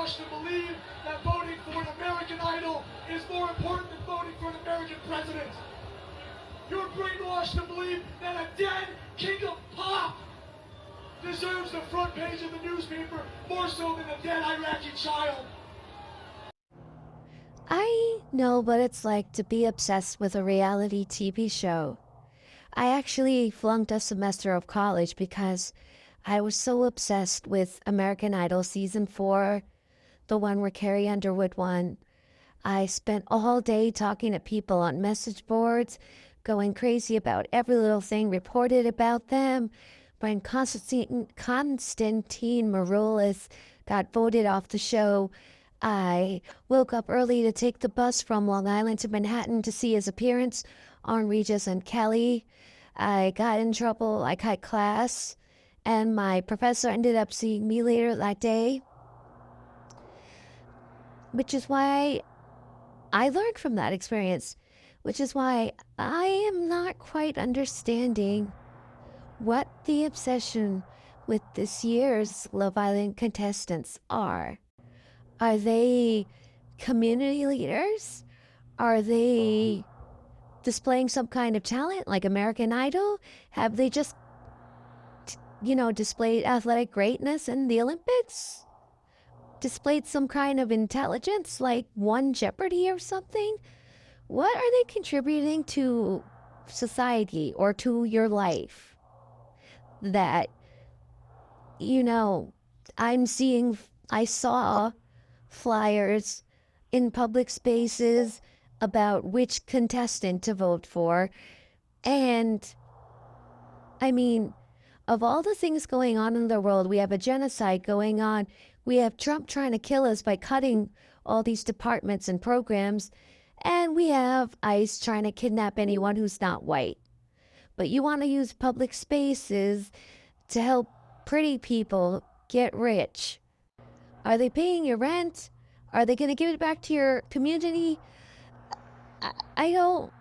brainwashed to believe that voting for an American Idol is more important than voting for an American president. You're brainwashed to believe that a dead king of pop deserves the front page of the newspaper more so than a dead Iraqi child. I know what it's like to be obsessed with a reality TV show. I actually flunked a semester of college because I was so obsessed with American Idol Season 4, the one where Carrie Underwood won. I spent all day talking to people on message boards, going crazy about every little thing reported about them. When Constantine Maroulis got voted off the show, I woke up early to take the bus from Long Island to Manhattan to see his appearance on Regis and Kelly. I got in trouble. I cut class, and my professor ended up seeing me later that day, which is why I learned from that experience, which is why I am not quite understanding what the obsession with this year's Love Island contestants are. Are they community leaders? Are they displaying some kind of talent like American Idol? Have they just, displayed athletic greatness in the Olympics? Displayed some kind of intelligence like won Jeopardy or something? What are they contributing to society or to your life that, I'm seeing, I saw flyers in public spaces about which contestant to vote for. And I mean, of all the things going on in the world, we have a genocide going on. We have Trump trying to kill us by cutting all these departments and programs. And we have ICE trying to kidnap anyone who's not white. But you want to use public spaces to help pretty people get rich. Are they paying your rent? Are they going to give it back to your community? I don't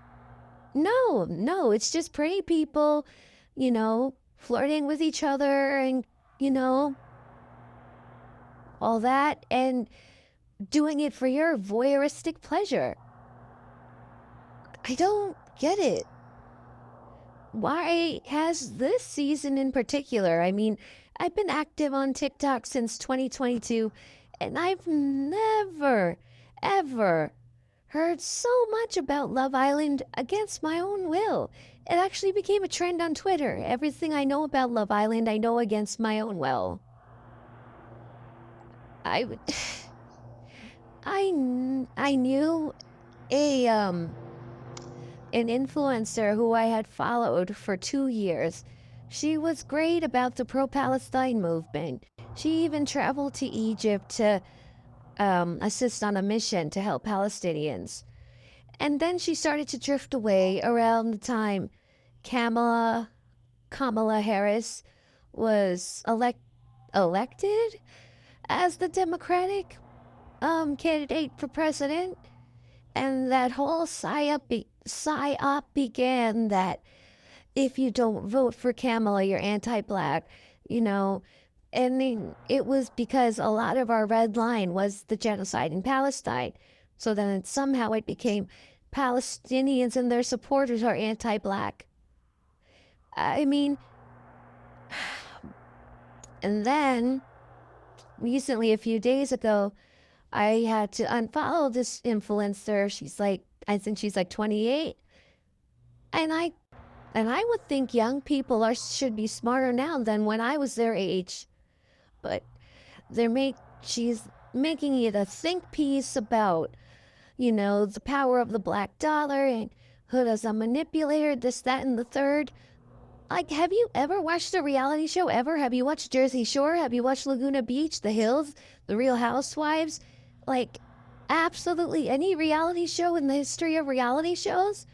know. No, it's just pretty people, flirting with each other and, all that, and doing it for your voyeuristic pleasure. I don't get it. Why has this season in particular? I mean, I've been active on TikTok since 2022, and I've never, ever heard so much about Love Island against my own will. It actually became a trend on Twitter. Everything I know about Love Island, I know against my own will. I would, I knew an influencer who I had followed for 2 years. She was great about the pro-Palestine movement. She even traveled to Egypt to assist on a mission to help Palestinians. And then she started to drift away around the time Kamala Harris was elected as the Democratic candidate for president. And that whole psyop began that if you don't vote for Kamala, you're anti-black, And it was because a lot of our red line was the genocide in Palestine. So then somehow it became Palestinians and their supporters are anti-black. I mean, and then recently, a few days ago, I had to unfollow this influencer. I think she's like 28. And I would think young people should be smarter now than when I was their age. But she's making it a think piece about, the power of the black dollar and Huda's a manipulator, this, that, and the third. Like, have you ever watched a reality show ever? Have you watched Jersey Shore? Have you watched Laguna Beach, The Hills, The Real Housewives? Like, absolutely any reality show in the history of reality shows?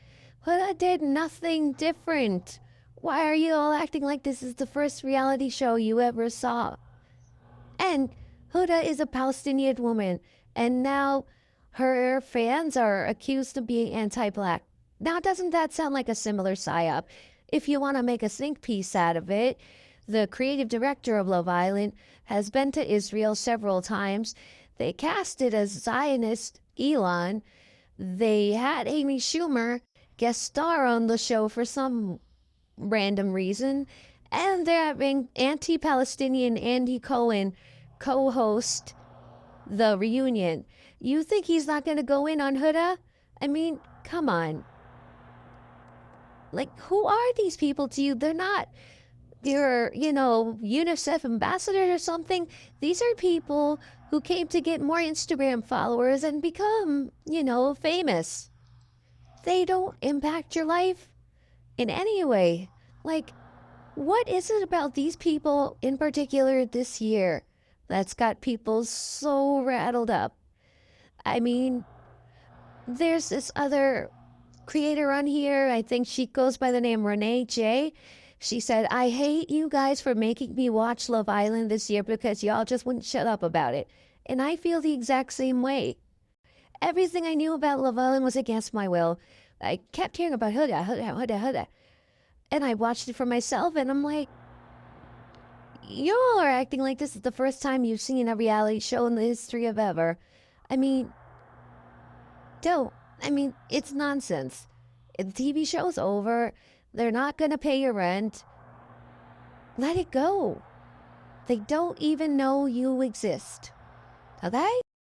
Huda did nothing different. Why are you all acting like this is the first reality show you ever saw? And Huda is a Palestinian woman, and now her fans are accused of being anti-black. Now, doesn't that sound like a similar psyop? If you want to make a think piece out of it, the creative director of Love Island has been to Israel several times. They casted a Zionist Elon. They had Amy Schumer guest star on the show for some random reason. And they're having anti Palestinian Andy Cohen co host the reunion. You think he's not going to go in on Huda? I mean, come on. Like, who are these people to you? They're not your, UNICEF ambassadors or something. These are people who came to get more Instagram followers and become, famous. They don't impact your life in any way. Like, what is it about these people in particular this year that's got people so rattled up? I mean, there's this other creator on here. I think she goes by the name Renee J. She said, I hate you guys for making me watch Love Island this year because y'all just wouldn't shut up about it. And I feel the exact same way. Everything I knew about Love Island was against my will. I kept hearing about Huda, Huda, Huda, Huda. And I watched it for myself and I'm like, y'all are acting like this is the first time you've seen a reality show in the history of ever. I mean, don't. I mean, it's nonsense. The TV show's over. They're not going to pay your rent. Let it go. They don't even know you exist. Okay?